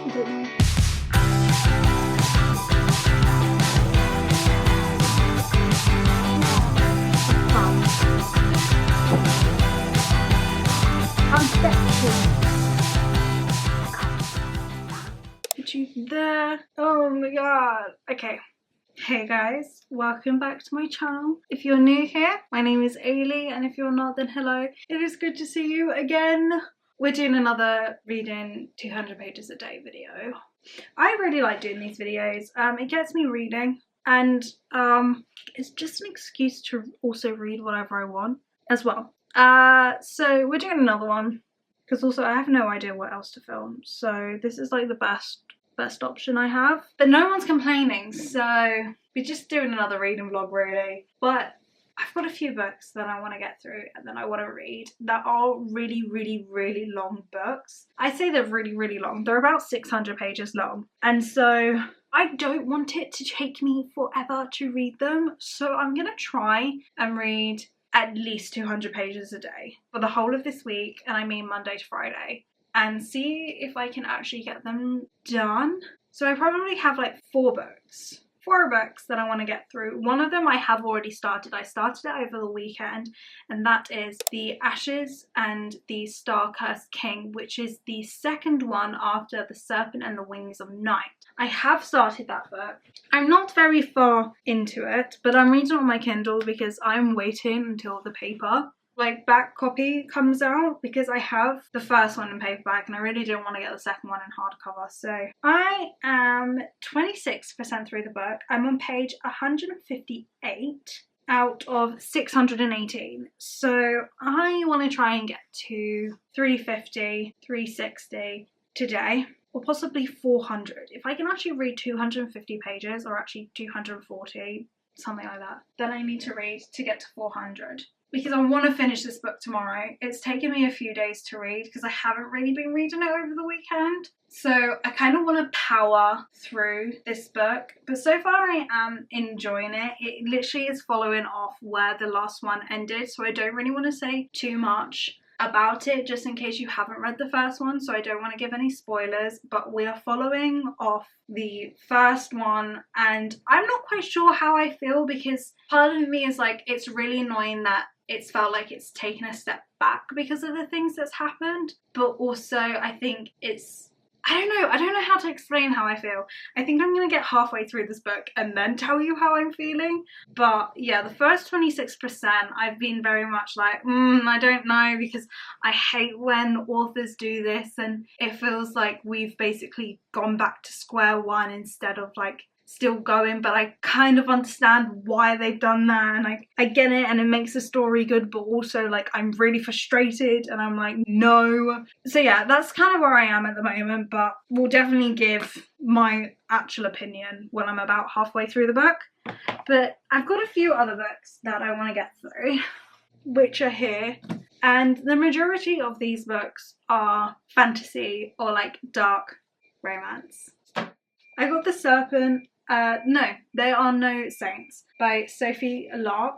don't know. Put you there. Oh my god. Okay. Hey guys, welcome back to my channel. If you're new here, my name is Eilidh, and if you're not, then hello. It is good to see you again. We're doing another reading 200 pages a day video. I really like doing these videos. It gets me reading, and it's just an excuse to also read whatever I want as well. So we're doing another one because also I have no idea what else to film. So this is like the best option I have, but no one's complaining, so we're just doing another reading vlog really. But I've got a few books that I want to get through and then I want to read that are really long books. I say they're really long. They're about 600 pages long, and so I don't want it to take me forever to read them, so I'm gonna try and read at least 200 pages a day for the whole of this week, and I mean Monday to Friday, and see if I can actually get them done. So I probably have like four books that I want to get through. One of them I have already started. I started it over the weekend, and that is The Ashes and the Star-Cursed King, which is the second one after The Serpent and the Wings of Night. I have started that book. I'm not very far into it, but I'm reading it on my Kindle because I'm waiting until the paper back copy comes out, because I have the first one in paperback and I really didn't want to get the second one in hardcover. So I am 26% through the book. I'm on page 158 out of 618. So I want to try and get to 350, 360 today, or possibly 400. If I can actually read 250 pages, or actually 240, something like that, then I need to read to get to 400. Because I want to finish this book tomorrow. It's taken me a few days to read because I haven't really been reading it over the weekend. So I kind of want to power through this book. But so far I am enjoying it. It literally is following off where the last one ended. So I don't really want to say too much about it, just in case you haven't read the first one. So I don't want to give any spoilers. But we are following off the first one. And I'm not quite sure how I feel, because part of me is like, it's really annoying that it's felt like it's taken a step back because of the things that's happened, but also I think it's, I don't know how to explain how I feel. I think I'm gonna get halfway through this book and then tell you how I'm feeling. But yeah, the first 26% I've been very much like, I don't know, because I hate when authors do this and it feels like we've basically gone back to square one instead of like still going. But I kind of understand why they've done that, and I get it, and it makes the story good, but also like I'm really frustrated and I'm like, no. So yeah, that's kind of where I am at the moment, but we'll definitely give my actual opinion when I'm about halfway through the book. But I've got a few other books that I want to get through, which are here, and the majority of these books are fantasy or like dark romance. I got The Serpent, No, There Are No Saints by Sophie Lark.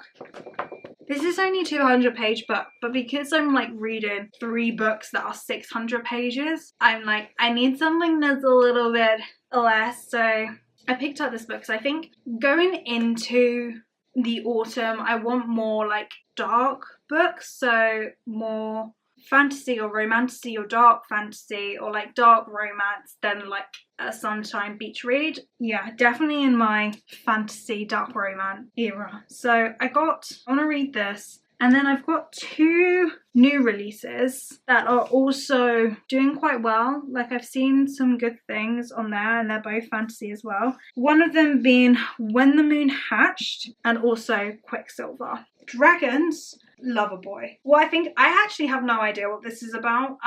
This is only a 200-page book, but because I'm like reading 3 books that are 600 pages, I'm like, I need something that's a little bit less. So I picked up this book because I think going into the autumn, I want more like dark books, so more fantasy or romantasy or dark fantasy or like dark romance than like a sunshine beach read. Yeah, definitely in my fantasy dark romance era. So I want to read this, and then I've got 2 new releases that are also doing quite well. Like I've seen some good things on there, and they're both fantasy as well. One of them being When the Moon Hatched, and also Quicksilver. Dragons Loverboy. Well, I actually have no idea what this is about,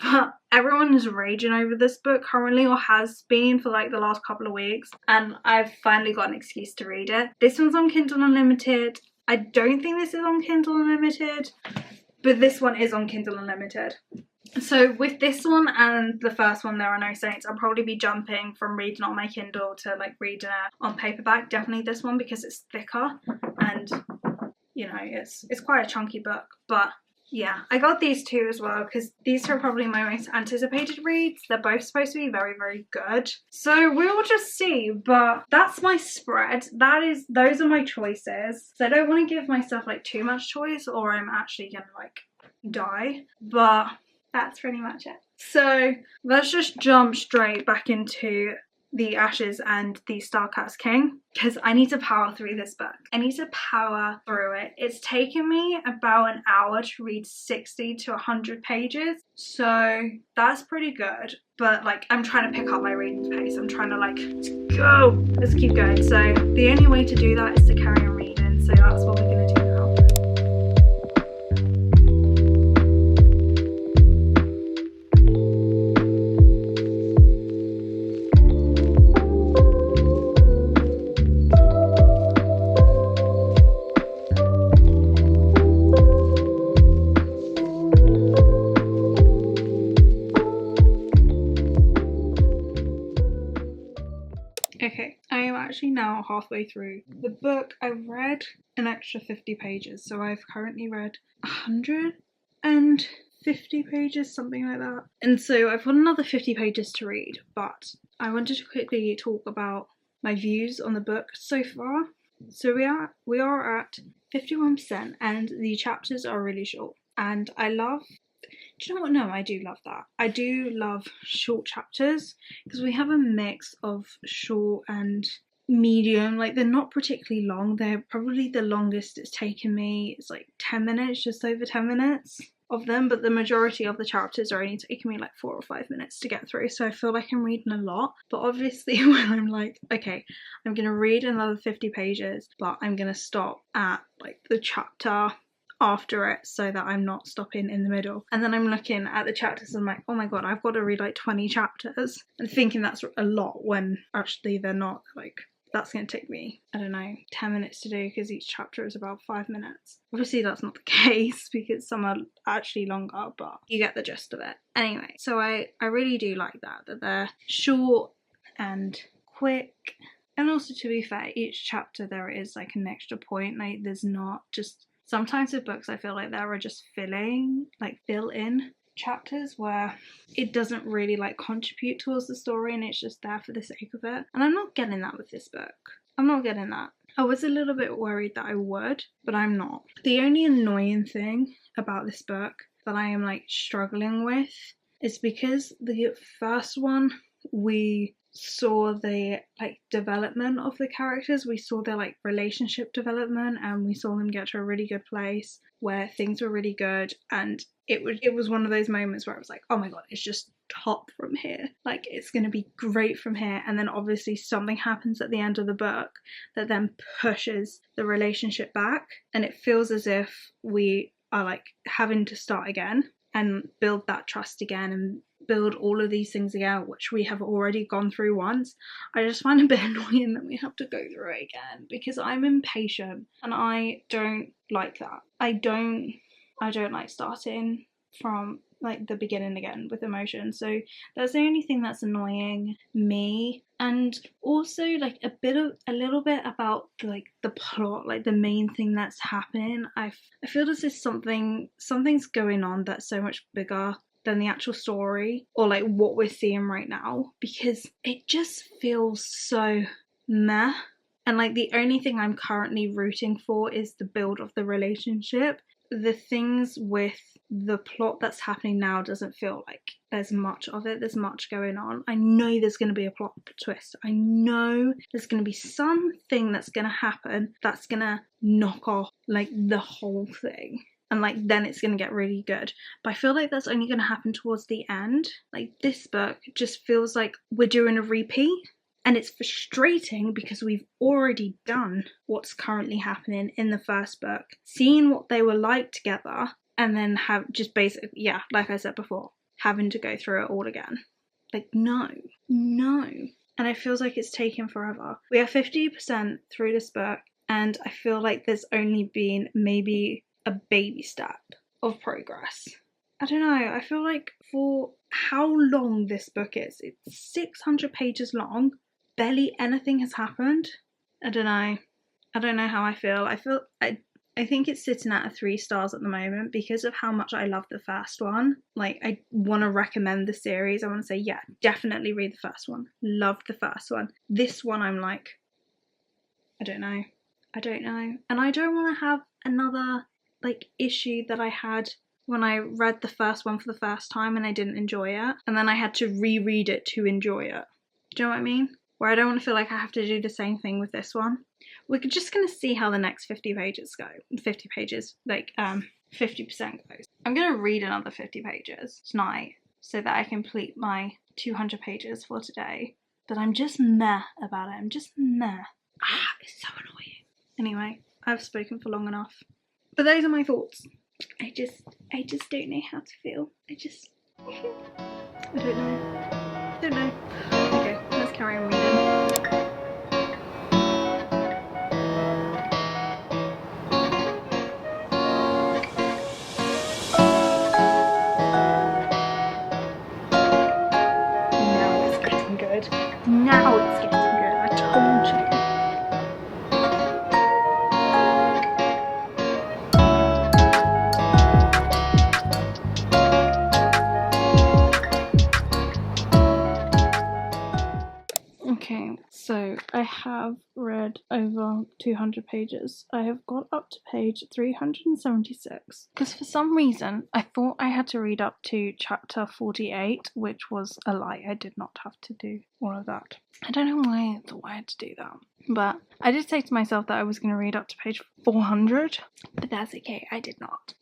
but everyone is raging over this book currently, or has been for like the last couple of weeks, and I've finally got an excuse to read it. This one's on Kindle Unlimited. I don't think this is on Kindle Unlimited, but this one is on Kindle Unlimited. So with this one and the first one, There Are No Saints, I'll probably be jumping from reading on my Kindle to like reading it on paperback. Definitely this one because it's thicker and, you know, it's quite a chunky book. But yeah, I got these two as well because these are probably my most anticipated reads. They're both supposed to be very, very good. So we'll just see, but that's my spread. Those are my choices. So I don't want to give myself like too much choice or I'm actually gonna like die, but that's pretty much it. So let's just jump straight back into The Ashes and the Starcast King because I need to power through this book. I need to power through it. It's taken me about an hour to read 60 to 100 pages, so that's pretty good. But like, I'm trying to pick up my reading pace. I'm trying to like, let's keep going. So the only way to do that is to carry on reading, so that's what we're gonna do now. Okay, I am actually now halfway through the book. I've read an extra 50 pages, so I've currently read 150 pages, something like that. And so I've got another 50 pages to read, but I wanted to quickly talk about my views on the book so far. So we are at 51% and the chapters are really short. And I love, do you know what? No, I do love that. I do love short chapters because we have a mix of short and medium. Like, they're not particularly long. They're probably the longest it's taken me. It's like 10 minutes, just over 10 minutes of them. But the majority of the chapters are only taking me like 4 or 5 minutes to get through. So I feel like I'm reading a lot. But obviously when I'm like, okay, I'm going to read another 50 pages, but I'm going to stop at like the chapter after it so that I'm not stopping in the middle. And then I'm looking at the chapters and I'm like, oh my god, I've got to read like 20 chapters and thinking that's a lot when actually they're not. Like, that's going to take me, I don't know, 10 minutes to do because each chapter is about 5 minutes. Obviously that's not the case because some are actually longer, but you get the gist of it. Anyway, so I really do like that they're short and quick. And also, to be fair, each chapter there is like an extra point. Like, there's not just, sometimes with books I feel like there are just fill-in chapters where it doesn't really like contribute towards the story and it's just there for the sake of it. And I'm not getting that with this book. I'm not getting that. I was a little bit worried that I would, but I'm not. The only annoying thing about this book that I am like struggling with is because the first one we saw the like development of the characters, we saw their like relationship development and we saw them get to a really good place where things were really good, and it was one of those moments where I was like, oh my god, it's just top from here, like it's gonna be great from here. And then obviously something happens at the end of the book that then pushes the relationship back, and it feels as if we are like having to start again and build that trust again and build all of these things again, which we have already gone through once. I just find it a bit annoying that we have to go through it again because I'm impatient and I don't like that. I don't like starting from like the beginning again with emotion. So that's the only thing that's annoying me. And also like a little bit about like the plot, like the main thing that's happening. I feel as if something's going on that's so much bigger than the actual story or like what we're seeing right now, because it just feels so meh. And like the only thing I'm currently rooting for is the build of the relationship. The things with the plot that's happening now doesn't feel like there's much of it. There's much going on. I know there's going to be a plot twist. I know there's going to be something that's going to happen that's going to knock off like the whole thing. And like then it's going to get really good. But I feel like that's only going to happen towards the end. Like, this book just feels like we're doing a repeat. And it's frustrating because we've already done what's currently happening in the first book. Seeing what they were like together and then have just basically, yeah, like I said before, having to go through it all again. Like, no. And it feels like it's taken forever. We are 50% through this book and I feel like there's only been maybe a baby step of progress. I don't know, I feel like for how long this book is, it's 600 pages long. Barely anything has happened. I don't know how I feel. I I think it's sitting at a 3 stars at the moment because of how much I love the first one. Like, I want to recommend the series. I want to say, yeah, definitely read the first one. Loved the first one. This one, I'm like, I don't know. And I don't want to have another, like, issue that I had when I read the first one for the first time and I didn't enjoy it. And then I had to reread it to enjoy it. Do you know what I mean? Where I don't want to feel like I have to do the same thing with this one. We're just going to see how the next 50 pages go. 50 pages, like 50% goes. I'm going to read another 50 pages tonight so that I complete my 200 pages for today. But I'm just meh about it. I'm just meh. It's so annoying. Anyway, I've spoken for long enough. But those are my thoughts. I just don't know how to feel. I don't know. Okay, let's carry on reading. Now it's getting good. I told you. Okay, so I have read over 200 pages. I have got up to page 376 because for some reason I thought I had to read up to chapter 48, which was a lie. I did not have to do all of that. I don't know why I thought I had to do that, but I did say to myself that I was going to read up to page 400, but that's okay, I did not.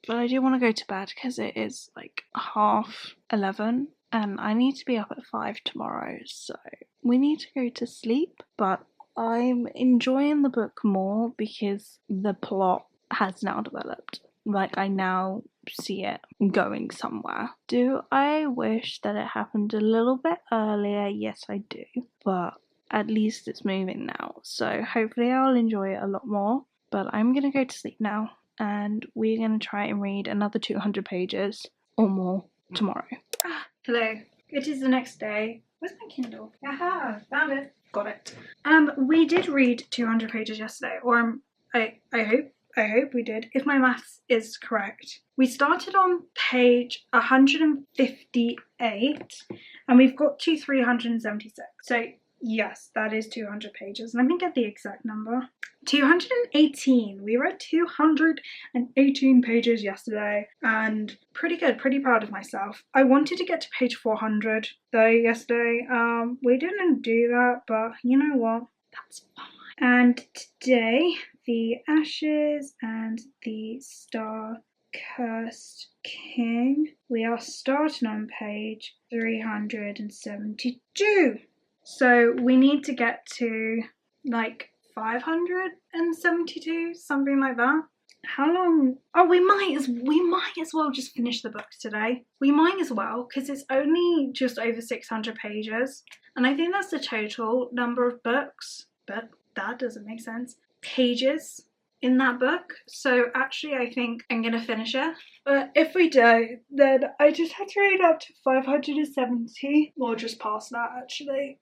But I do want to go to bed because it is like 11:30. And I need to be up at 5 tomorrow, so we need to go to sleep. But I'm enjoying the book more because the plot has now developed. Like, I now see it going somewhere. Do I wish that it happened a little bit earlier? Yes, I do. But at least it's moving now. So hopefully I'll enjoy it a lot more. But I'm going to go to sleep now. And we're going to try and read another 200 pages or more tomorrow. Hello. It is the next day. Where's my Kindle? Aha, found it. Got it. We did read 200 pages yesterday, or I hope we did, if my maths is correct. We started on page 158, and we've got to 376. So yes, that is 200 pages. Let me get the exact number. 218. We read 218 pages yesterday, and pretty good, pretty proud of myself. I wanted to get to page 400 though yesterday. We didn't do that, but you know what? That's fine. And today, the Ashes and the Star-Cursed King. We are starting on page 372. So we need to get to like 572, something like that. How long? Oh, we might as well just finish the book today. We might as well, because it's only just over 600 pages, and I think that's the total number of books. But that doesn't make sense. Pages in that book. So actually, I think I'm gonna finish it. But if we do, then I just have to read up to 570, or just past that actually.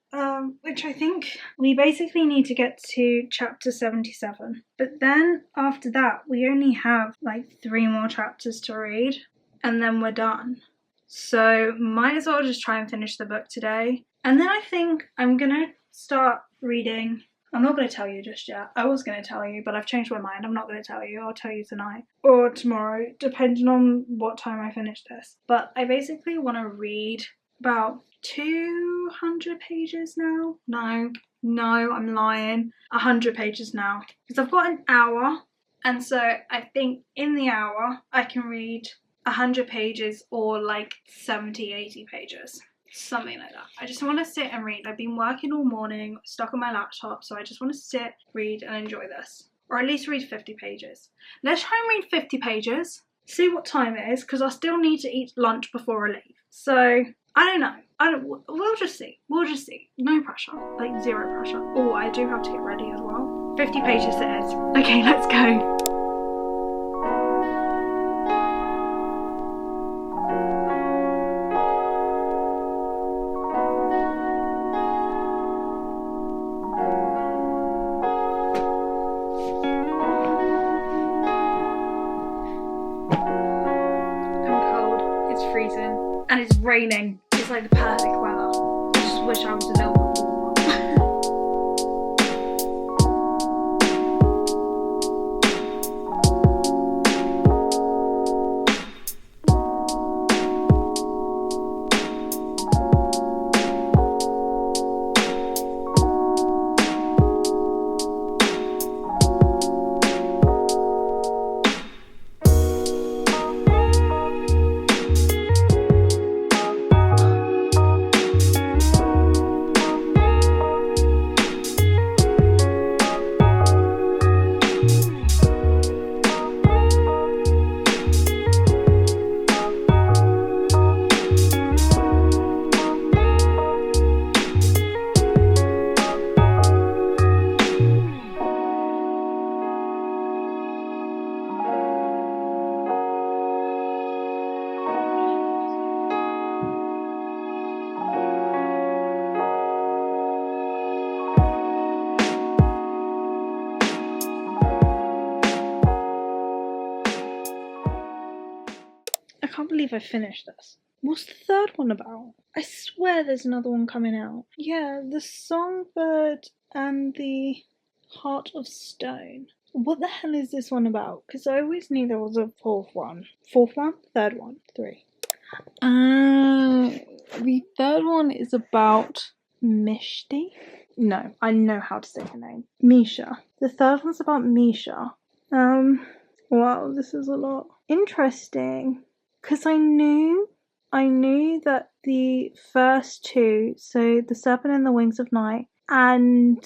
Which I think we basically need to get to chapter 77. But then after that, we only have like 3 more chapters to read, and then we're done. So might as well just try and finish the book today. And then I think I'm gonna start reading. I'm not going to tell you just yet. I was going to tell you, but I've changed my mind. I'm not going to tell you. I'll tell you tonight or tomorrow, depending on what time I finish this. But I basically want to read about 200 pages now. No, I'm lying. 100 pages now. Because I've got an hour. And so I think in the hour, I can read 100 pages or like 70, 80 pages. Something like that. I just want to sit and read. I've been working all morning, stuck on my laptop, so I just want to sit, read, and enjoy this. Or at least read 50 pages. Let's try and read 50 pages, see what time it is, because I still need to eat lunch before I leave. So, I don't know. We'll just see. No pressure. Like, 0 pressure. Oh, I do have to get ready as well. 50 pages it is. Okay, let's go. like the perfect weather. I just wish I was a little bit warmer. I can't believe I finished this. What's the third one about? I swear there's another one coming out. Yeah, the Songbird and the Heart of Stone. What the hell is this one about? Because I always knew there was a fourth one. Fourth one? Third one? Three. The third one is about Mishti. No, I know how to say her name. Misha. The third one's about Misha. Wow, this is a lot. Interesting. Because I knew that the first two, so The Serpent and the Wings of Night and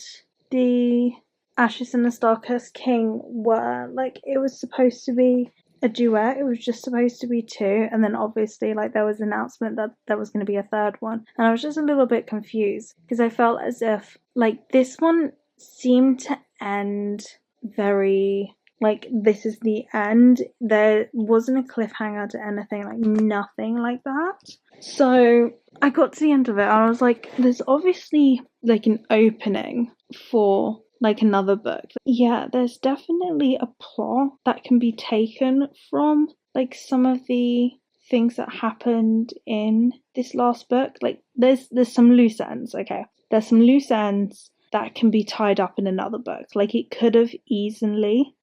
the Ashes and the Star-Cursed King were, like, it was supposed to be a duet. It was just supposed to be two, and then obviously, like, there was an announcement that there was going to be a third one, and I was just a little bit confused, because I felt as if, like, this one seemed to end very... like, this is the end. There wasn't a cliffhanger to anything, like, nothing like that. So, I got to the end of it, and I was like, there's obviously, like, an opening for, like, another book. Yeah, there's definitely a plot that can be taken from, like, some of the things that happened in this last book. Like, there's some loose ends, okay? There's some loose ends that can be tied up in another book. Like, it could have easily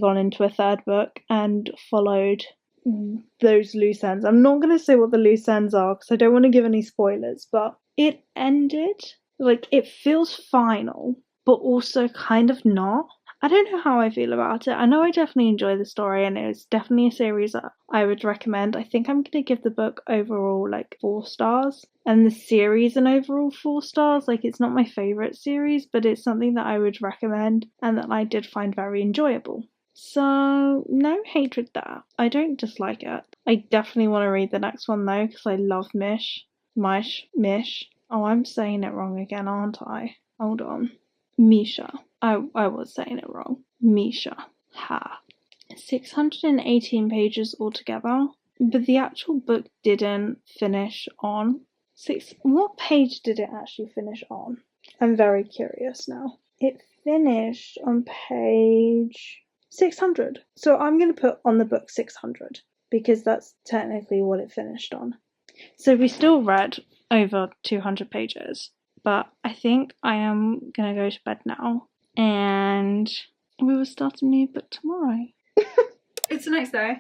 gone into a third book and followed those loose ends. I'm not going to say what the loose ends are because I don't want to give any spoilers, but it ended, like, it feels final, but also kind of not. I don't know how I feel about it. I know I definitely enjoy the story and it was definitely a series that I would recommend. I think I'm going to give the book overall, like, 4 stars. And the series an overall 4 stars. Like, it's not my favourite series, but it's something that I would recommend and that I did find very enjoyable. So, no hatred there. I don't dislike it. I definitely want to read the next one though, because I love Mish. Oh, I'm saying it wrong again, aren't I? Hold on. Misha. I was saying it wrong. Misha. Ha. 618 pages altogether, but the actual book didn't finish on what page did it actually finish on? I'm very curious now. It finished on page 600. So I'm going to put on the book 600 because that's technically what it finished on. So we still read over 200 pages, but I think I am going to go to bed now and we will start a new book tomorrow. It's the next day.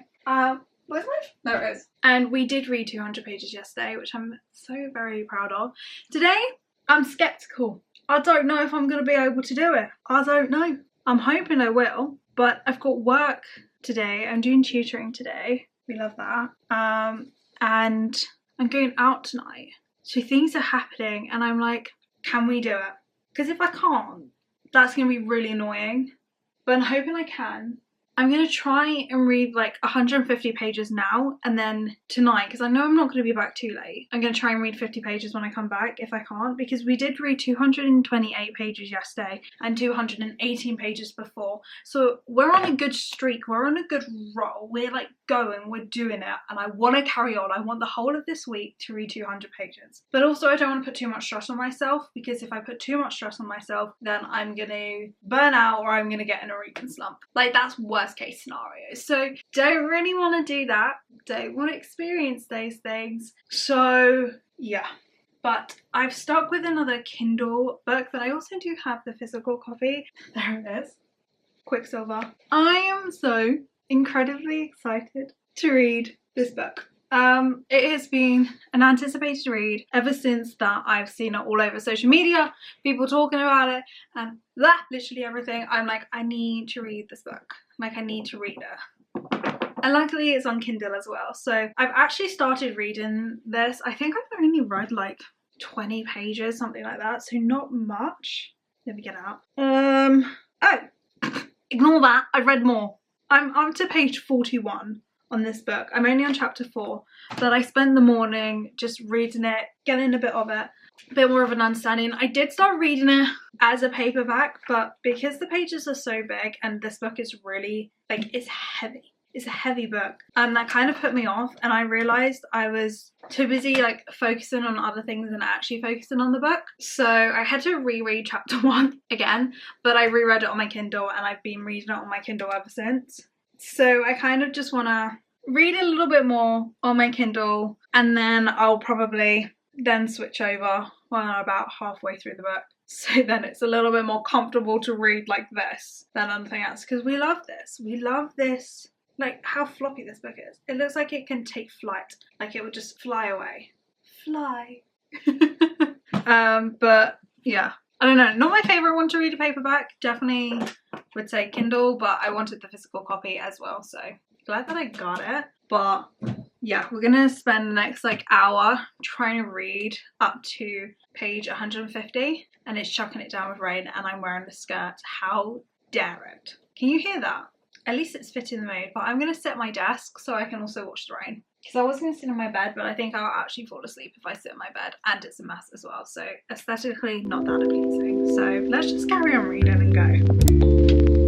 Where's my... There it is. And we did read 200 pages yesterday, which I'm so very proud of. Today, I'm skeptical. I don't know if I'm going to be able to do it. I don't know. I'm hoping I will, but I've got work today. I'm doing tutoring today. We love that. And I'm going out tonight. So things are happening and I'm like, can we do it? Because if I can't, that's going to be really annoying. But I'm hoping I can. I'm going to try and read like 150 pages now and then tonight, because I know I'm not going to be back too late. I'm going to try and read 50 pages when I come back if I can't, because we did read 228 pages yesterday and 218 pages before. So we're on a good streak. We're on a good roll. We're like going, we're doing it, and I want to carry on. I want the whole of this week to read 200 pages. But also I don't want to put too much stress on myself, because if I put too much stress on myself, then I'm going to burn out or I'm going to get in a reading slump. Like, that's worse worst case scenario. So don't really want to do that. Don't want to experience those things. So yeah. But I've stuck with another Kindle book, but I also do have the physical copy. There it is. Quicksilver. I am so incredibly excited to read this book. It has been an anticipated read ever since that I've seen it all over social media, people talking about it, and that, literally everything. I'm like, I need to read this book. Like, I need to read it. And luckily it's on Kindle as well. So I've actually started reading this. I think I've only read like 20 pages, something like that. So not much. Let me get out. Oh, ignore that. I've read more. I'm up to page 41 on this book. I'm only on chapter 4, but I spent the morning just reading it, getting a bit of it, a bit more of an understanding. I did start reading it as a paperback, but because the pages are so big and this book is really, like, it's heavy. It's a heavy book, and that kind of put me off, and I realised I was too busy like focusing on other things than actually focusing on the book. So I had to reread chapter 1 again, but I reread it on my Kindle, and I've been reading it on my Kindle ever since. So I kind of just want to read a little bit more on my Kindle, and then I'll probably then switch over when I'm about halfway through the book. So then it's a little bit more comfortable to read like this than anything else, because we love this. We love this. Like how floppy this book is. It looks like it can take flight. Like it would just fly away. Fly. But yeah. I don't know. Not my favourite one to read a paperback. Definitely would say Kindle, but I wanted the physical copy as well. So glad that I got it. But yeah, we're going to spend the next like hour trying to read up to page 150. And it's chucking it down with rain and I'm wearing the skirt. How dare it? Can you hear that? At least it's fitting the mood, but I'm going to set my desk so I can also watch the rain. Because I was going to sit in my bed, but I think I'll actually fall asleep if I sit in my bed, and it's a mess as well, so aesthetically not that appealing. So let's just carry on reading and go.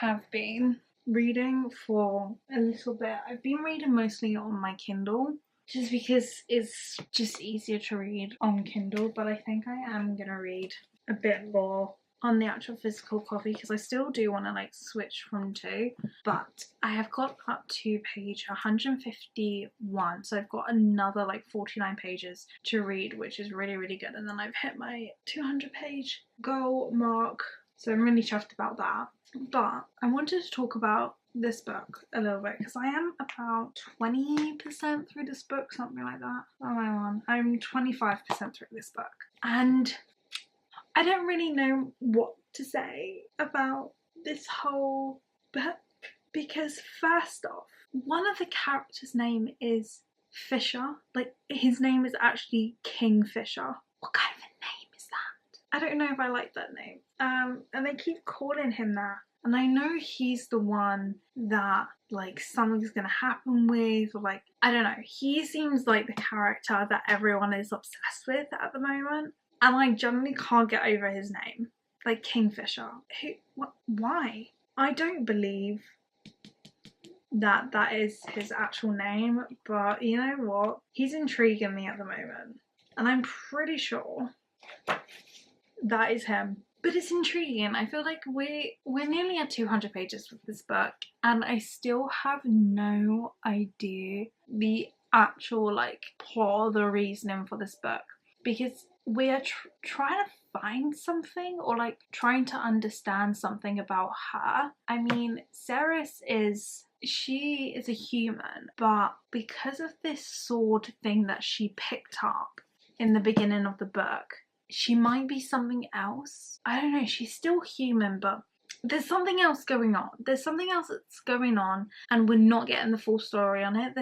Have been reading for a little bit. I've been reading mostly on my Kindle just because it's just easier to read on Kindle, but I think I am gonna read a bit more on the actual physical copy because I still do want to like switch from two, but I have got up to page 151, so I've got another like 49 pages to read, which is really good, and then I've hit my 200 page goal mark, so I'm really chuffed about that. But I wanted to talk about this book a little bit because I am about 20% through this book, something like that. What am I on? I'm 25% through this book, and I don't really know what to say about this whole book because first off, one of the characters' name is Fisher. Like, his name is actually Kingfisher. What kind of a name is that? I don't know if I like that name. And they keep calling him that. And I know he's the one that, like, something's gonna happen with, or, like, I don't know. He seems like the character that everyone is obsessed with at the moment. And I generally can't get over his name. Like, Kingfisher. Why? I don't believe that that is his actual name, but you know what? He's intriguing me at the moment. And I'm pretty sure that is him. But it's intriguing. I feel like we're nearly at 200 pages with this book, and I still have no idea the actual, like, plot or the reasoning for this book. Because we are trying to find something, or like trying to understand something about her. I mean, she is a human, but because of this sword thing that she picked up in the beginning of the book, she might be something else. I don't know, she's still human, but there's something else going on. There's something else that's going on and we're not getting the full story on it.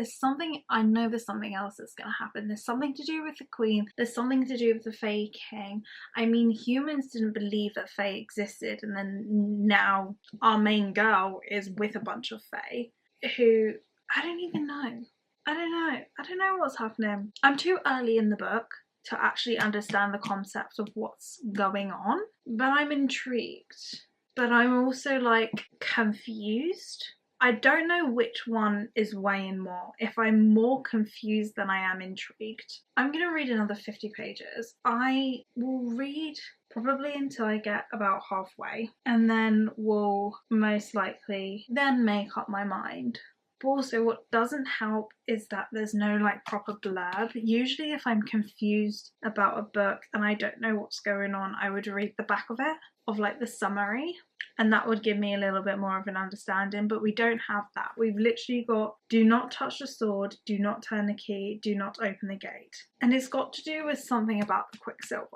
I know there's something else that's going to happen. There's something to do with the queen. There's something to do with the Fae King. I mean, humans didn't believe that Fae existed, and then now our main girl is with a bunch of Fae who I don't even know. I don't know what's happening. I'm too early in the book to actually understand the concept of what's going on, but I'm intrigued. But I'm also like confused. I don't know which one is weighing more. If I'm more confused than I am intrigued. I'm going to read another 50 pages. I will read probably until I get about halfway, and then will most likely then make up my mind. But also what doesn't help is that there's no like proper blurb. Usually if I'm confused about a book and I don't know what's going on, I would read the back of it, of like the summary, and that would give me a little bit more of an understanding. But we don't have that. We've literally got do not touch the sword, do not turn the key, do not open the gate. And it's got to do with something about the Quicksilver.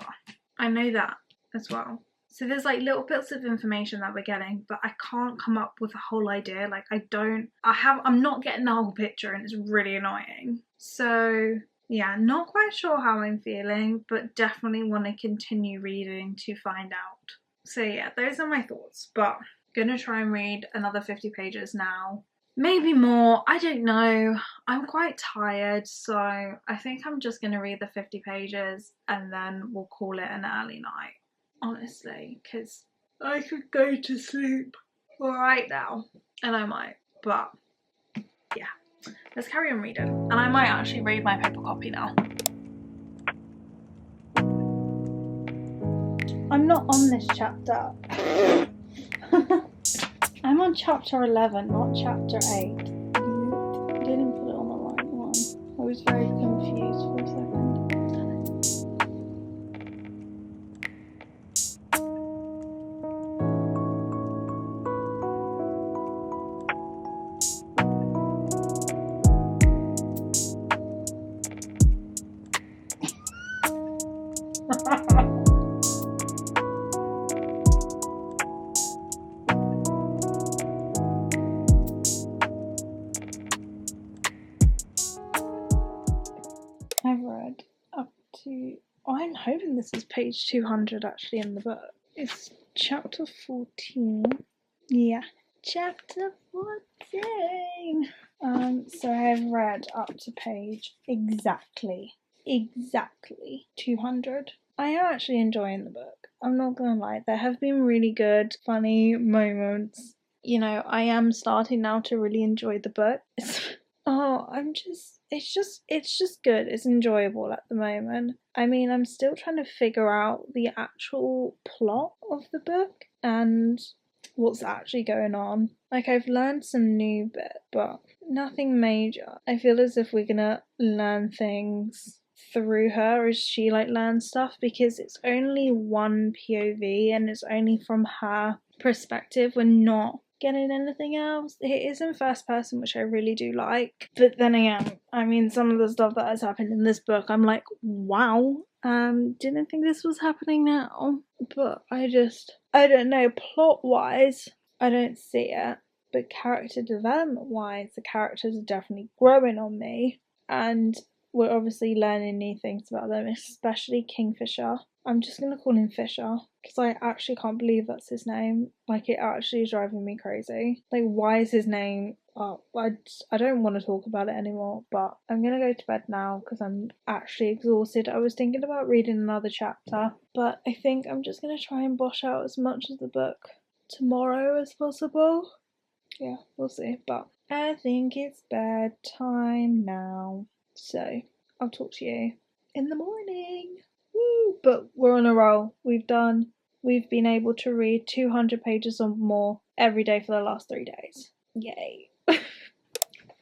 I know that as well. So there's like little bits of information that we're getting, but I can't come up with a whole idea. Like I'm not getting the whole picture, and it's really annoying. So yeah, not quite sure how I'm feeling, but definitely want to continue reading to find out. So yeah, those are my thoughts, but I'm gonna try and read another 50 pages now. Maybe more, I don't know. I'm quite tired, so I think I'm just gonna read the 50 pages and then we'll call it an early night. Honestly, because I could go to sleep right now, and I might, but yeah, let's carry on reading, and I might actually read my paper copy now. I'm not on this chapter. I'm on chapter 11, not chapter 8. Didn't put it on the right one. I was very confused for a second. I've read up to, I'm hoping this is page 200 actually in the book. It's chapter 14. Yeah, chapter 14. So I've read up to page exactly 200. I am actually enjoying the book. I'm not gonna lie, there have been really good, funny moments. You know, I am starting now to really enjoy the book. It's just good. It's enjoyable at the moment. I mean, I'm still trying to figure out the actual plot of the book and what's actually going on. Like, I've learned some new bit, but nothing major. I feel as if we're gonna learn things through her as she like learns stuff, because it's only one POV and it's only from her perspective. We're not getting anything else. It is in first person, which I really do like, but then again, I mean, some of the stuff that has happened in this book, I'm like, wow, didn't think this was happening now. But I don't know, plot wise I don't see it, but character development wise the characters are definitely growing on me, and we're obviously learning new things about them, especially Kingfisher. I'm just going to call him Fisher, because I actually can't believe that's his name. Like, it actually is driving me crazy. Like, why is his name... Oh, I don't want to talk about it anymore, but I'm going to go to bed now, because I'm actually exhausted. I was thinking about reading another chapter, but I think I'm just going to try and bosh out as much of the book tomorrow as possible. Yeah, we'll see, but I think it's bedtime now. So, I'll talk to you in the morning. Woo! But we're on a roll. We've been able to read 200 pages or more every day for the last 3 days. Yay.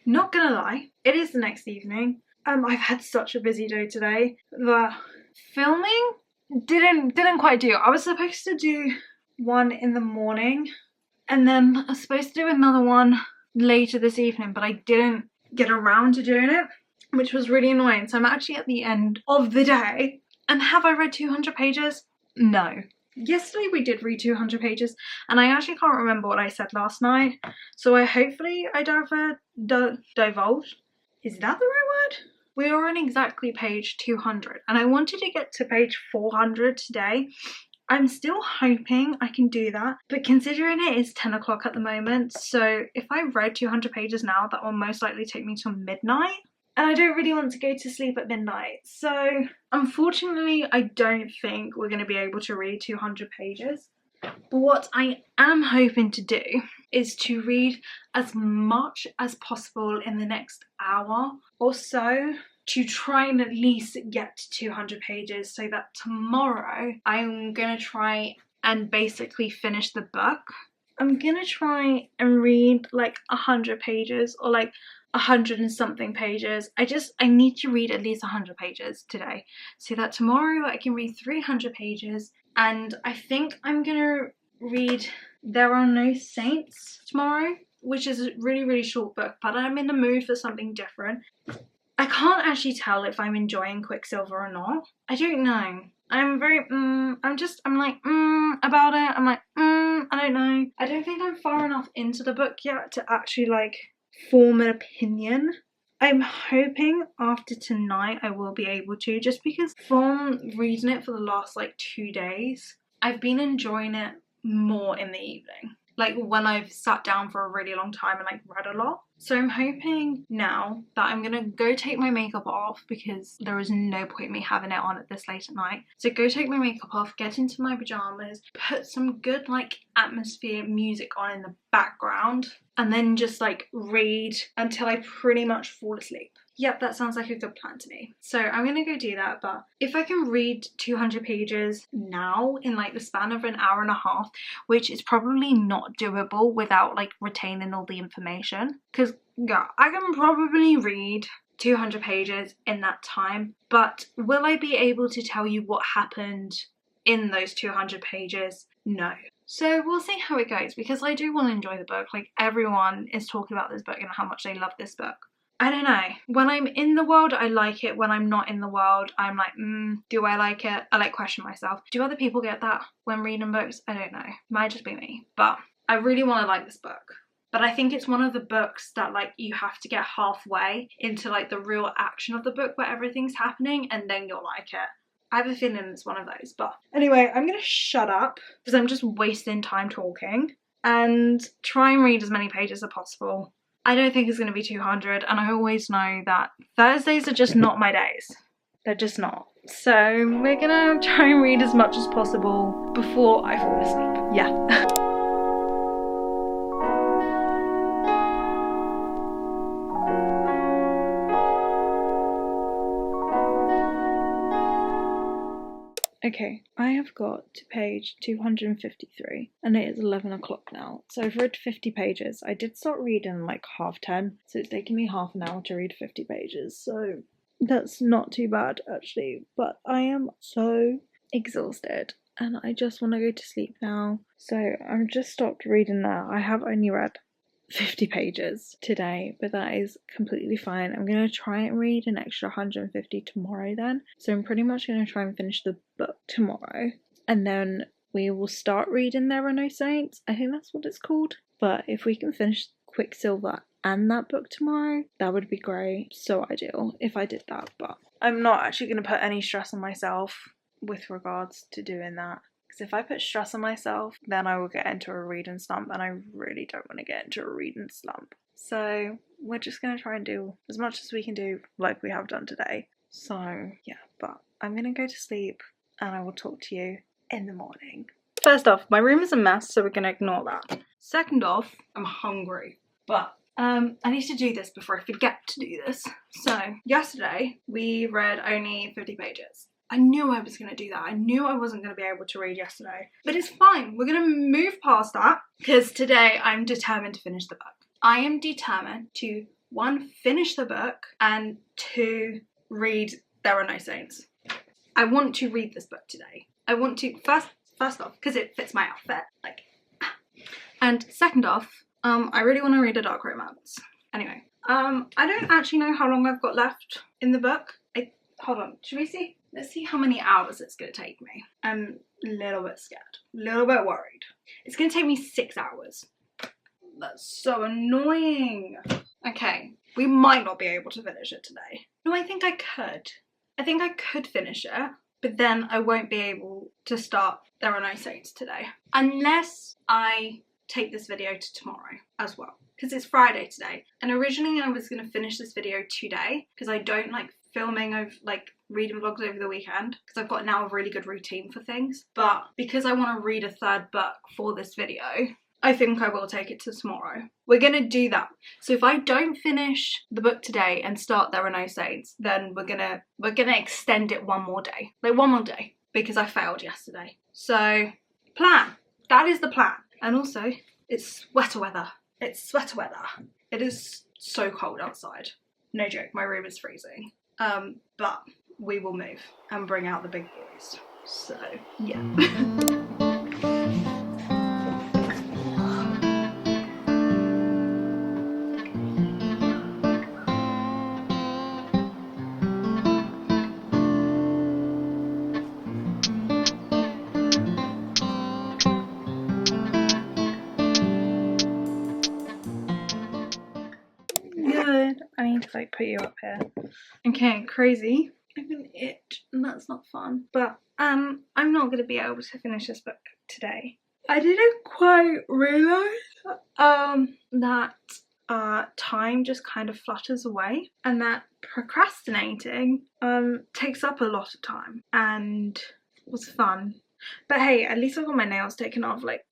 Not gonna lie, it is the next evening. I've had such a busy day today. The filming didn't quite do. I was supposed to do one in the morning, and then I was supposed to do another one later this evening, but I didn't get around to doing it, which was really annoying. So I'm actually at the end of the day. And have I read 200 pages? No. yesterday we did read 200 pages, and I actually can't remember what I said last night, so hopefully I divulged. Is that the right word? We are on exactly page 200, and I wanted to get to page 400 today. I'm still hoping I can do that, but considering it is 10 o'clock at the moment, so if I read 200 pages now, that will most likely take me till midnight. And I don't really want to go to sleep at midnight. So unfortunately, I don't think we're going to be able to read 200 pages. But what I am hoping to do is to read as much as possible in the next hour or so, to try and at least get to 200 pages, so that tomorrow I'm going to try and basically finish the book. I'm going to try and read like 100 pages or like 100 and something pages. I need to read at least 100 pages today, so that tomorrow I can read 300 pages. And I think I'm gonna read There Are No Saints tomorrow, which is a really short book, but I'm in the mood for something different. I can't actually tell if I'm enjoying Quicksilver or not. I don't know. I'm very I'm like about it. I'm like I don't know. I don't think I'm far enough into the book yet to actually like form an opinion. I'm hoping after tonight I will be able to, just because from reading it for the last like 2 days, I've been enjoying it more in the evening. Like when I've sat down for a really long time and like read a lot. So I'm hoping now that I'm gonna go take my makeup off, because there is no point me having it on at this late at night. So go take my makeup off, get into my pajamas, put some good like atmosphere music on in the background, and then just like read until I pretty much fall asleep. Yep, that sounds like a good plan to me. So I'm gonna go do that, but if I can read 200 pages now in like the span of an hour and a half, which is probably not doable without like retaining all the information, because yeah, I can probably read 200 pages in that time, but will I be able to tell you what happened in those 200 pages? No. So we'll see how it goes, because I do want to enjoy the book. Like everyone is talking about this book and how much they love this book. I don't know. When I'm in the world, I like it. When I'm not in the world, I'm like, do I like it? I like question myself. Do other people get that when reading books? I don't know. Might just be me. But I really want to like this book. But I think it's one of the books that like you have to get halfway into like the real action of the book where everything's happening, and then you'll like it. I have a feeling it's one of those. But anyway, I'm going to shut up because I'm just wasting time talking, and try and read as many pages as possible. I don't think it's going to be 200, and I always know that Thursdays are just not my days. They're just not. So we're gonna try and read as much as possible before I fall asleep. Yeah. Okay, I have got to page 253 and it is 11 o'clock now. So I've read 50 pages. I did start reading like 10:30, so it's taken me half an hour to read 50 pages. So that's not too bad actually, but I am so exhausted and I just want to go to sleep now. So I've just stopped reading now. I have only read 50 pages today, but that is completely fine. I'm going to try and read an extra 150 tomorrow then. So I'm pretty much going to try and finish the book tomorrow, and then we will start reading There Are No Saints. I think that's what it's called. But if we can finish Quicksilver and that book tomorrow, that would be great. So ideal if I did that, but I'm not actually going to put any stress on myself with regards to doing that. Because if I put stress on myself, then I will get into a reading slump, and I really don't want to get into a reading slump. So we're just going to try and do as much as we can do like we have done today. So yeah, but I'm going to go to sleep and I will talk to you in the morning. First off, my room is a mess, so we're going to ignore that. Second off, I'm hungry, but I need to do this before I forget to do this. So yesterday we read only 50 pages. I knew I was going to do that. I knew I wasn't going to be able to read yesterday. But it's fine. We're going to move past that, because today I'm determined to finish the book. I am determined to, 1, finish the book, and 2, read There Are No Saints. I want to read this book today. I want to, first off, because it fits my outfit. And second off, I really want to read a dark romance. Anyway, I don't actually know how long I've got left in the book. Hold on, should we see? Let's see how many hours it's going to take me. a little bit scared, a little bit worried. It's gonna take me 6 hours. That's so annoying. Okay, we might not be able to finish it today. No, I think I could. I think I could finish it, but then I won't be able to start There Are No Saints today. Unless I take this video to tomorrow as well. Because it's Friday today. And originally I was going to finish this video today because I don't like filming of like reading vlogs over the weekend because I've got now a really good routine for things. But because I want to read a third book for this video, I think I will take it to tomorrow. We're gonna do that. So if I don't finish the book today and start There Are No Saints, then we're gonna extend it one more day. Like one more day. Because I failed yesterday. So plan. That is the plan. And also, it's sweater weather. It's sweater weather. It is so cold outside. No joke, my room is freezing. But we will move and bring out the big boys. So yeah. Good. I need to like put you up here. Okay, crazy. I've been itch and that's not fun. But I'm not gonna be able to finish this book today. I didn't quite realise that time just kind of flutters away and that procrastinating takes up a lot of time and was fun. But hey, at least I got my nails taken off, like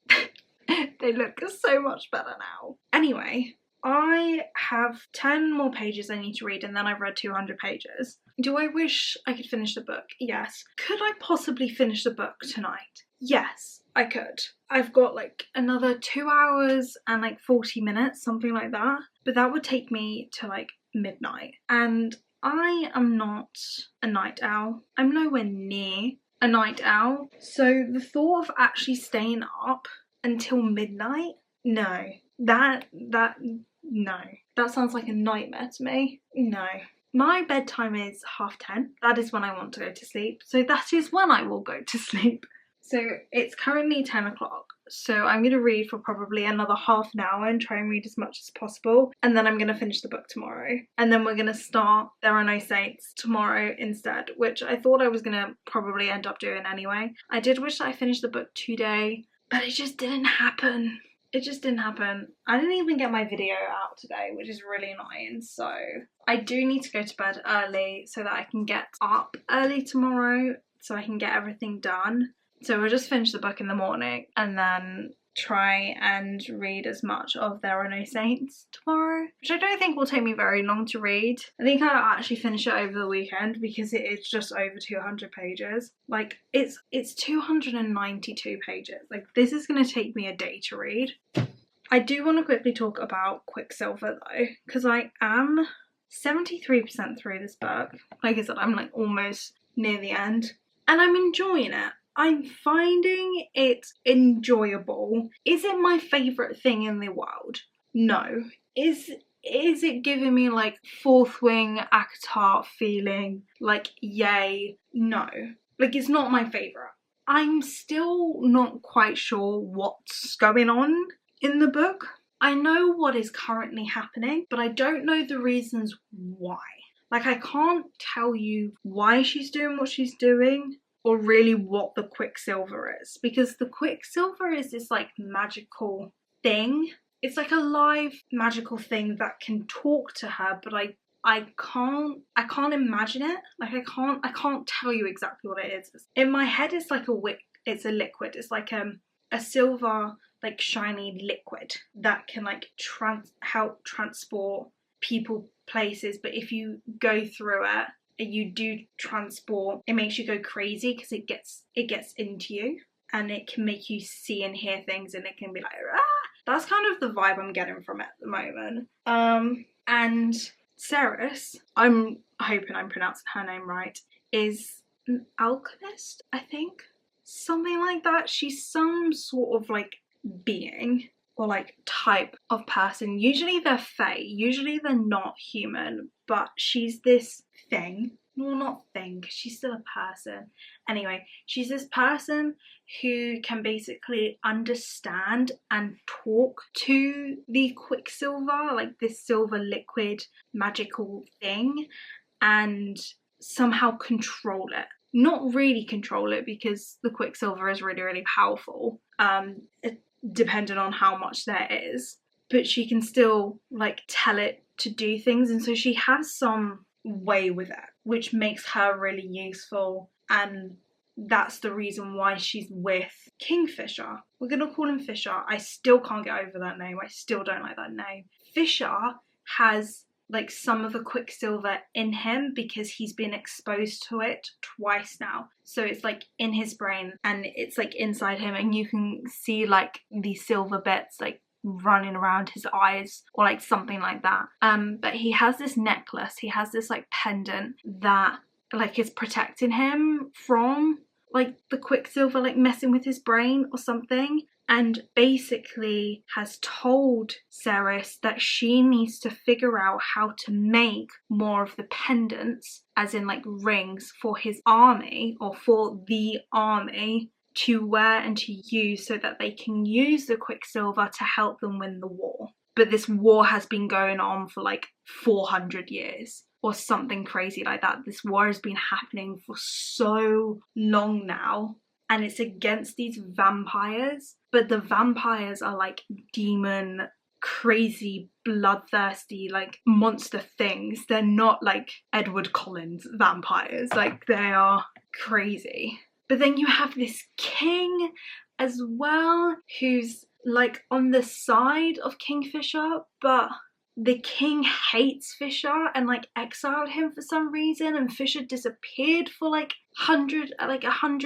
they look so much better now. Anyway, I have 10 more pages I need to read and then I've read 200 pages. Do I wish I could finish the book? Yes. Could I possibly finish the book tonight? Yes, I could. I've got like another 2 hours and like 40 minutes, something like that. But that would take me to like midnight. And I am not a night owl. I'm nowhere near a night owl. So the thought of actually staying up until midnight, no. No. That sounds like a nightmare to me. No. My bedtime is 10:30. That is when I want to go to sleep. So that is when I will go to sleep. So it's currently 10 o'clock. So I'm going to read for probably another half an hour and try and read as much as possible. And then I'm going to finish the book tomorrow. And then we're going to start There Are No Saints tomorrow instead, which I thought I was going to probably end up doing anyway. I did wish that I finished the book today, but it just didn't happen. It just didn't happen. I didn't even get my video out today, which is really annoying. So I do need to go to bed early so that I can get up early tomorrow so I can get everything done. So we'll just finish the book in the morning and then try and read as much of There Are No Saints tomorrow, which I don't think will take me very long to read. I think I'll actually finish it over the weekend because it is just over 200 pages. Like it's 292 pages. Like this is going to take me a day to read. I do want to quickly talk about Quicksilver though, because I am 73% through this book. Like I said, I'm like almost near the end and I'm enjoying it. I'm finding it enjoyable. Is it my favourite thing in the world? No. Is it giving me like Fourth Wing ACOTAR feeling? Like yay? No. Like it's not my favourite. I'm still not quite sure what's going on in the book. I know what is currently happening, but I don't know the reasons why. Like I can't tell you why she's doing what she's doing, or really what the Quicksilver is, because the Quicksilver is this like magical thing. It's like a live magical thing that can talk to her, but I can't imagine it. Like I can't tell you exactly what it is. In my head it's like it's a liquid. It's like a silver like shiny liquid that can like help transport people places, but if you go through it, you do transport, it makes you go crazy because it gets into you and it can make you see and hear things and it can be like that's kind of the vibe I'm getting from it at the moment. And Ceres, I'm hoping I'm pronouncing her name right, is an alchemist, I think, something like that. She's some sort of like being or like type of person. Usually they're fae, usually they're not human, but she's this thing well, not thing, because she's still a person. Anyway, she's this person who can basically understand and talk to the Quicksilver, like this silver liquid magical thing, and somehow control it. Not really control it, because the Quicksilver is really, really powerful, depending on how much there is. But she can still like tell it to do things, and so she has some way with it, which makes her really useful, and that's the reason why she's with Kingfisher. We're gonna call him Fisher. I still can't get over that name. I still don't like that name. Fisher has like some of the Quicksilver in him because he's been exposed to it twice now. So it's like in his brain and it's like inside him, and you can see like these silver bits like running around his eyes or like something like that. But he has this necklace, he has this like pendant that like is protecting him from like the Quicksilver like messing with his brain or something, and basically has told Ceres that she needs to figure out how to make more of the pendants, as in like rings, for his army or for the army to wear and to use, so that they can use the Quicksilver to help them win the war. But this war has been going on for like 400 years or something crazy like that. This war has been happening for so long now, and it's against these vampires, but the vampires are like demon, crazy, bloodthirsty, like monster things. They're not like Edward Collins vampires, like they are crazy. But then you have this king as well, who's like on the side of Kingfisher, but the king hates Fisher and like exiled him for some reason, and Fisher disappeared for like 100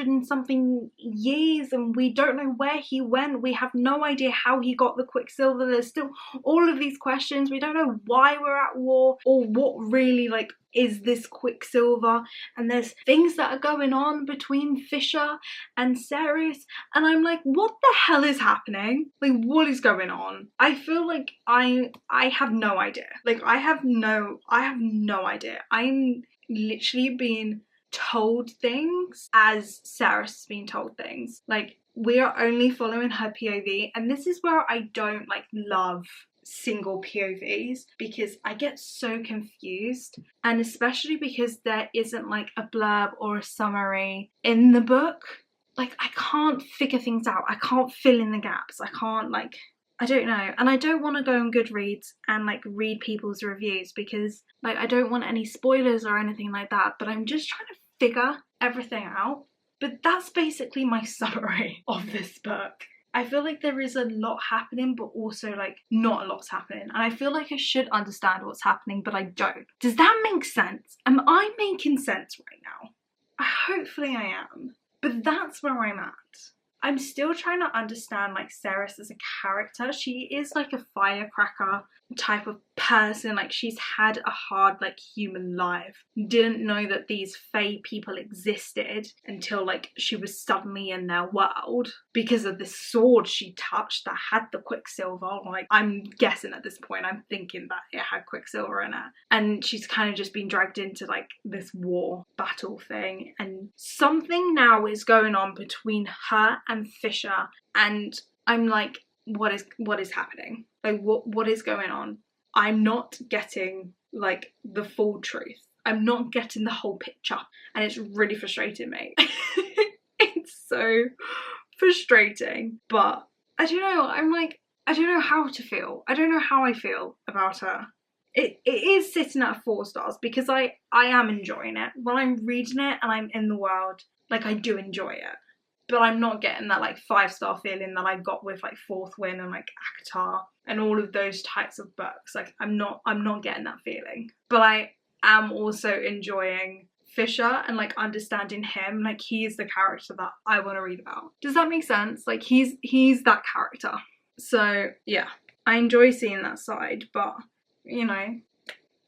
and something years, and we don't know where he went. We have no idea how he got the Quicksilver. There's still all of these questions. We don't know why we're at war or what really like is this Quicksilver, and there's things that are going on between Fisher and Ceres, and I'm like, what the hell is happening? Like, what is going on? I feel like I have no idea. Like, I have no idea. I'm literally being told things as Ceres has been told things. Like, we are only following her POV, and this is where I don't like love single POVs, because I get so confused, and especially because there isn't like a blurb or a summary in the book. Like, I can't figure things out. I can't fill in the gaps. I can't like, I don't know. And I don't want to go on Goodreads and like read people's reviews, because like I don't want any spoilers or anything like that, but I'm just trying to figure everything out. But that's basically my summary of this book. I feel like there is a lot happening, but also like not a lot's happening. And I feel like I should understand what's happening, but I don't. Does that make sense? Am I making sense right now? Hopefully I am. But that's where I'm at. I'm still trying to understand like Ceres as a character. She is like a firecracker type of person. Like, she's had a hard like human life. Didn't know that these fae people existed until like she was suddenly in their world because of this sword she touched that had the Quicksilver. Like, I'm guessing at this point, I'm thinking that it had Quicksilver in it, and she's kind of just been dragged into like this war battle thing, and something now is going on between her and Fisher, and I'm like, what is happening? Like, what is going on? I'm not getting like the full truth. I'm not getting the whole picture, and it's really frustrating me. It's so frustrating, but I don't know. I'm like, I don't know how to feel. I don't know how I feel about her. It is sitting at 4 stars because I am enjoying it. When I'm reading it and I'm in the world, like, I do enjoy it. But I'm not getting that like 5-star feeling that I got with like Fourth Win and like ACOTAR and all of those types of books. Like, I'm not getting that feeling. But I am also enjoying Fisher and like understanding him. Like, he is the character that I want to read about. Does that make sense? Like, he's that character. So yeah, I enjoy seeing that side, but you know,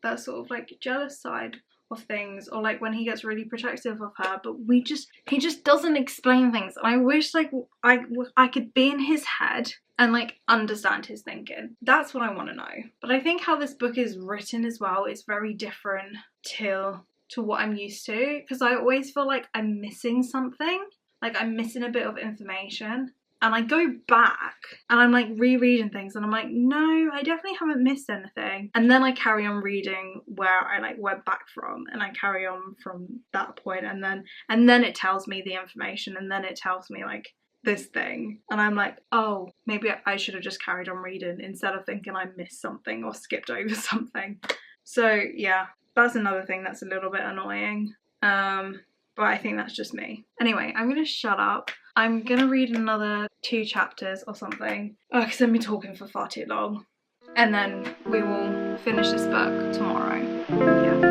that sort of like jealous side of things, or like when he gets really protective of her, but he just doesn't explain things. And I wish like I could be in his head and like understand his thinking. That's what I want to know. But I think how this book is written as well is very different to to what I'm used to, because I always feel like I'm missing something, like I'm missing a bit of information. And I go back and I'm like rereading things and I'm like, no, I definitely haven't missed anything. And then I carry on reading where I like went back from, and I carry on from that point, and then it tells me the information, and then it tells me like this thing, and I'm like, oh, maybe I should have just carried on reading instead of thinking I missed something or skipped over something. So yeah, that's another thing that's a little bit annoying. But I think that's just me. Anyway, I'm gonna shut up. I'm gonna read another 2 chapters or something, because I've been talking for far too long. And then we will finish this book tomorrow. Yeah.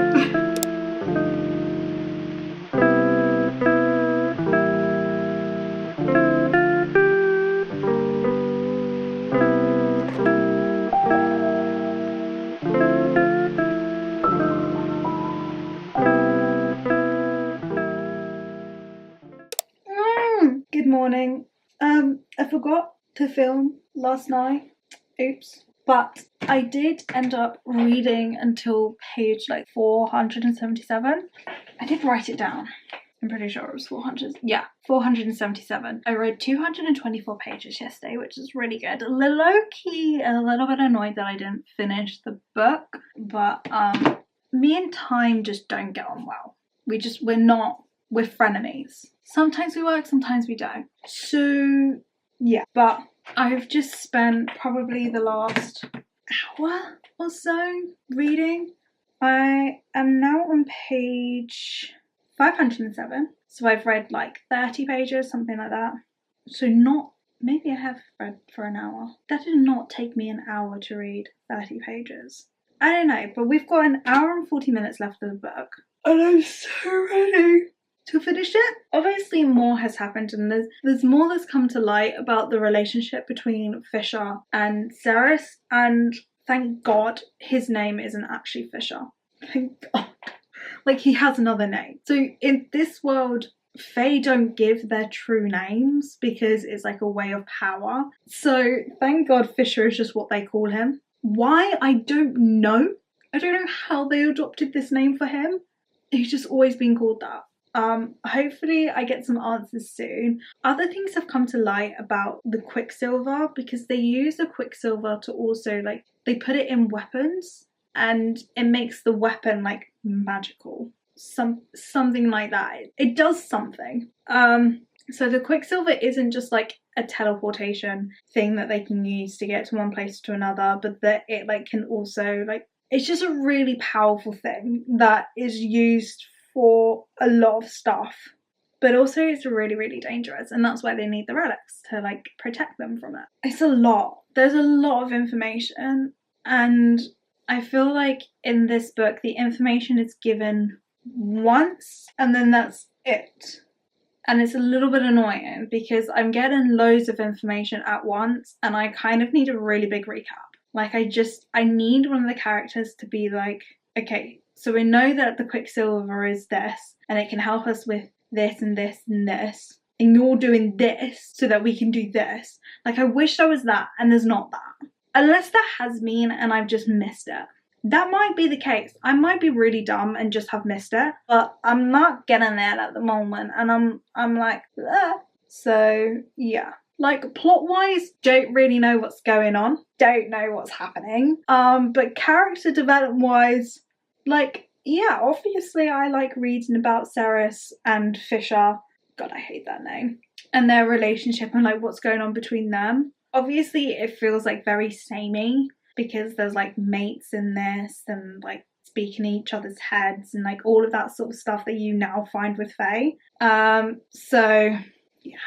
Good morning. I forgot to film last night. Oops. But I did end up reading until page like 477. I did write it down. I'm pretty sure it was 400. Yeah, 477. I read 224 pages yesterday, which is really good. A little low-key, a little bit annoyed that I didn't finish the book. But me and time just don't get on well. We're frenemies. Sometimes we work, sometimes we don't. So yeah, but I've just spent probably the last hour or so reading. I am now on page 507. So I've read like 30 pages, something like that. So maybe I have read for an hour. That did not take me an hour to read 30 pages. I don't know, but we've got an hour and 40 minutes left of the book. And I'm so ready to finish it. Obviously more has happened, and there's more that's come to light about the relationship between Fisher and Ceres, and thank God his name isn't actually Fisher. Thank God. Like, he has another name. So in this world, Fae don't give their true names because it's like a way of power. So thank God Fisher is just what they call him. Why? I don't know. I don't know how they adopted this name for him. He's just always been called that. Hopefully I get some answers soon. Other things have come to light about the Quicksilver, because they use the Quicksilver to also, like, they put it in weapons and it makes the weapon like magical. Something like that. It does something. So the Quicksilver isn't just like a teleportation thing that they can use to get to one place to another, but that it like can also like, it's just a really powerful thing that is used for a lot of stuff, but also it's really, really dangerous, and that's why they need the relics to like protect them from it. It's a lot. There's a lot of information, and I feel like in this book the information is given once and then that's it. And it's a little bit annoying because I'm getting loads of information at once and I kind of need a really big recap. Like I need one of the characters to be like, okay, so we know that the Quicksilver is this, and it can help us with this and this and this, and you're doing this so that we can do this. Like, I wish there was that, and there's not that. Unless there has been and I've just missed it. That might be the case. I might be really dumb and just have missed it, but I'm not getting there at the moment, and I'm like, ah. So yeah. Like, plot-wise, don't really know what's going on. Don't know what's happening. But character development-wise, like, yeah, obviously I like reading about Ceres and Fisher. God, I hate that name. And their relationship and like what's going on between them. Obviously it feels like very samey because there's like mates in this and like speaking in each other's heads and like all of that sort of stuff that you now find with Fae. So yeah.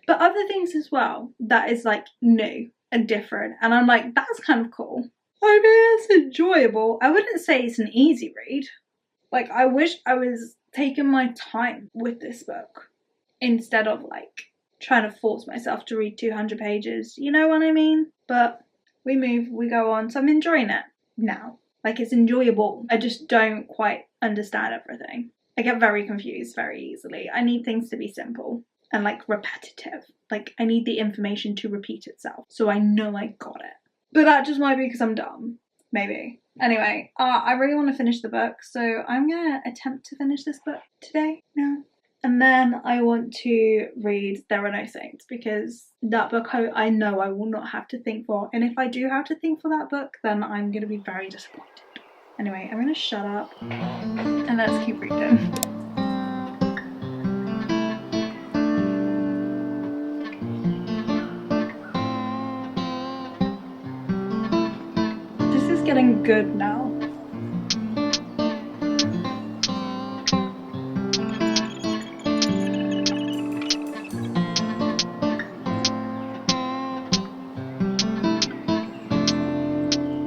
But other things as well that is like new and different, and I'm like, that's kind of cool. I mean, it's enjoyable. I wouldn't say it's an easy read. Like, I wish I was taking my time with this book instead of like trying to force myself to read 200 pages. You know what I mean? But we move, we go on. So I'm enjoying it now. Like, it's enjoyable. I just don't quite understand everything. I get very confused very easily. I need things to be simple and like repetitive. Like, I need the information to repeat itself so I know I got it. But that just might be because I'm dumb. maybe. Anyway, I really want to finish the book, so I'm gonna attempt to finish this book today. No. And then I want to read There Are No Saints, because that book I know I will not have to think for. And if I do have to think for that book, then I'm going to be very disappointed. Anyway, I'm going to shut up and let's keep reading. This is getting good now.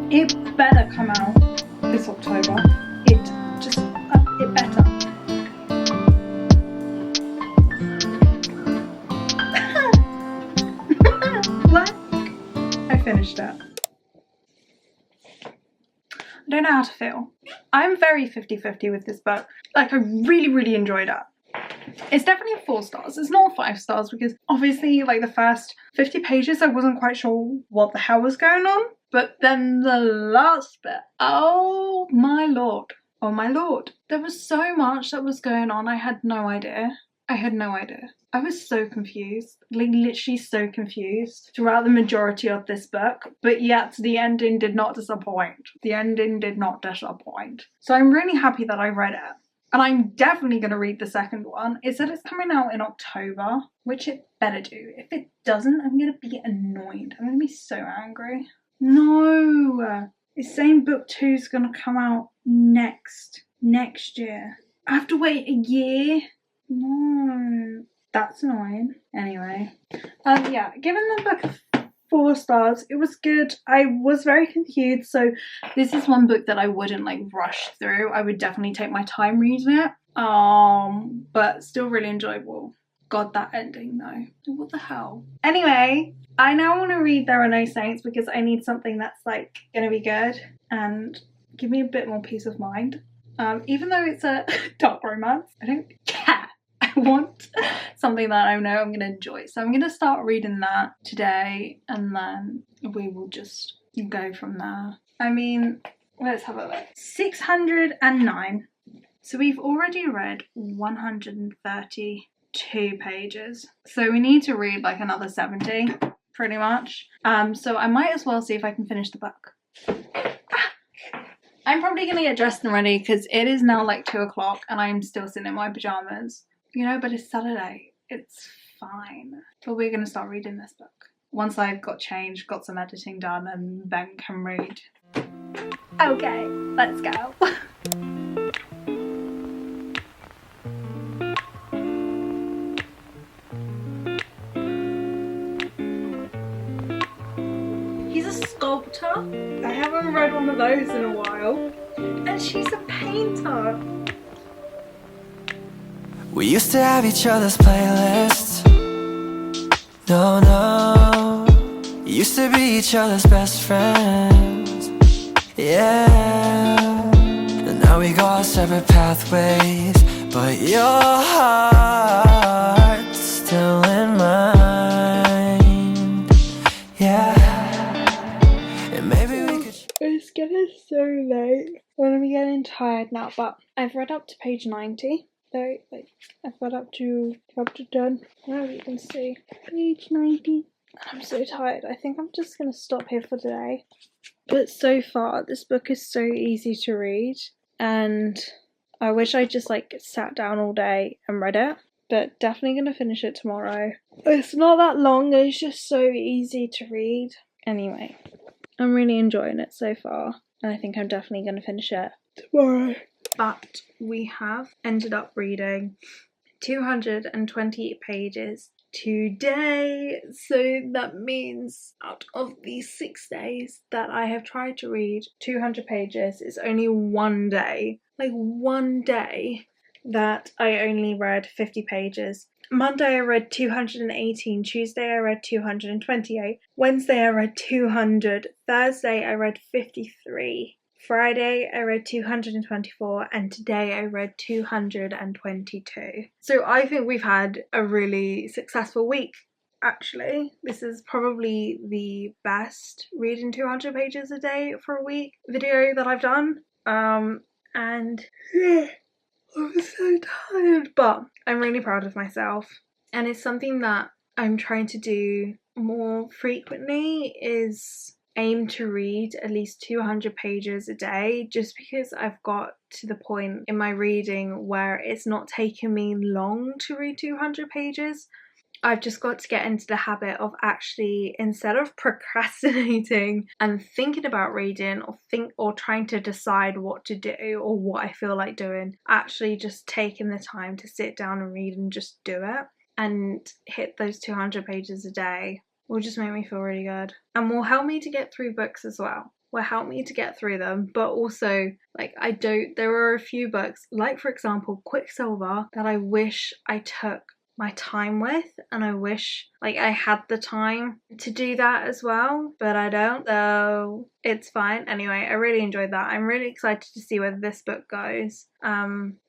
It better come out this October. It better. What? I finished it. I don't know how to feel. I'm very 50-50 with this book. Like, I really enjoyed it. It's definitely 4 stars. It's not 5 stars because obviously like the first 50 pages I wasn't quite sure what the hell was going on. But then the last bit, oh my lord. Oh my lord. There was so much that was going on. I had no idea. I was so confused, like literally so confused throughout the majority of this book, but yet the ending did not disappoint. So I'm really happy that I read it. And I'm definitely going to read the second one. It said it's coming out in October, which it better do. If it doesn't, I'm going to be annoyed. I'm going to be so angry. No! It's saying book 2 is going to come out next year. I have to wait a year? No. That's annoying. Anyway. Yeah, given the book 4 stars. It was good. I was very confused, so this is one book that I wouldn't like rush through. I would definitely take my time reading it. But still really enjoyable. God, that ending though. What the hell? Anyway, I now want to read There Are No Saints because I need something that's like gonna be good and give me a bit more peace of mind. Even though it's a dark romance, I don't care. I want something that I know I'm going to enjoy. So I'm going to start reading that today and then we will just go from there. I mean, let's have a look. 609. So we've already read 132 pages. So we need to read like another 70 pretty much. So I might as well see if I can finish the book. I'm probably going to get dressed and ready because it is now like 2 o'clock and I'm still sitting in my pajamas. You know, but it's Saturday. It's fine. But we're going to start reading this book. Once I've got changed, got some editing done, and then can read. Okay, let's go. He's a sculptor. I haven't read one of those in a while. And she's a painter. We used to have each other's playlists. No, used to be each other's best friends. Yeah. And now we go our separate pathways, but your heart's still in mine. Yeah. And maybe we could. It's getting so late. I'm gonna be getting tired now, but I've read up to page 90. So, like, I've got up to done. Now you can see page 90. I'm so tired. I think I'm just gonna stop here for today. But so far, this book is so easy to read, and I wish I just like sat down all day and read it. But definitely gonna finish it tomorrow. It's not that long. It's just so easy to read. Anyway, I'm really enjoying it so far, and I think I'm definitely gonna finish it tomorrow. But we have ended up reading 228 pages today. So that means out of these 6 days that I have tried to read 200 pages, it's only one day, like one day, that I only read 50 pages. Monday I read 218, Tuesday I read 228, Wednesday I read 200, Thursday I read 53. Friday I read 224 and today I read 222. So I think we've had a really successful week. actually. This is probably the best reading 200 pages a day for a week video that I've done. And yeah, I'm so tired, but I'm really proud of myself. And it's something that I'm trying to do more frequently, is aim to read at least 200 pages a day, just because I've got to the point in my reading where it's not taking me long to read 200 pages. I've just got to get into the habit of actually, instead of procrastinating and thinking about reading or trying to decide what to do or what I feel like doing, actually just taking the time to sit down and read and just do it and hit those 200 pages a day will just make me feel really good and will help me to get through books as well. Will help me to get through them, but also there are a few books, like for example Quicksilver, that I wish I took my time with, and I wish I had the time to do that as well, but I don't, so it's fine. Anyway, I really enjoyed that. I'm really excited to see where this book goes.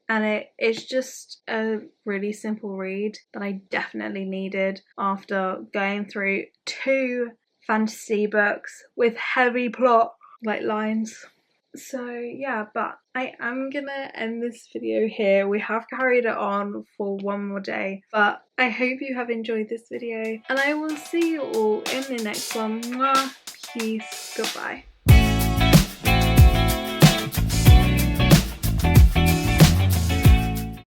And it's just a really simple read that I definitely needed after going through 2 fantasy books with heavy plot lines. So yeah, but I am gonna end this video here. We have carried it on for one more day, but I hope you have enjoyed this video, and I will see you all in the next one. Mwah, peace, goodbye.